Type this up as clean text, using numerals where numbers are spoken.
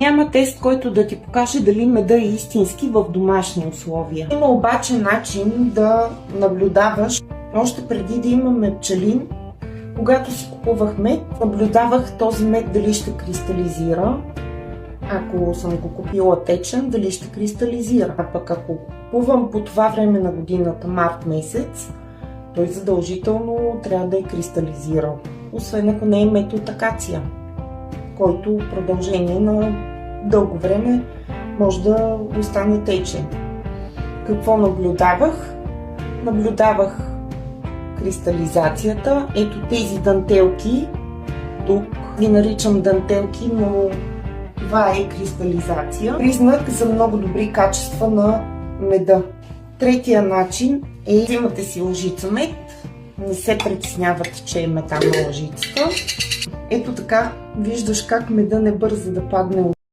Няма тест, който да ти покаже дали меда е истински в домашни условия. Има обаче начин да наблюдаваш. Още преди да имаме пчелин, когато си купувах мед, наблюдавах този мед дали ще кристализира. Ако съм го купила течен, дали ще кристализира. А пък ако купувам по това време на годината, март месец, той задължително трябва да е кристализирал. Освен ако не е мед от акация, който в продължение на дълго време може да остане течен. Какво наблюдавах? Наблюдавах кристализацията. Ето тези дантелки, тук ги наричам дантелки, но това е кристализация. Признак за много добри качества на меда. Третия начин е: взимате си лъжица мед, не се притеснявате, че е метална лъжицата. Ето така виждаш как меда не бърза да падне от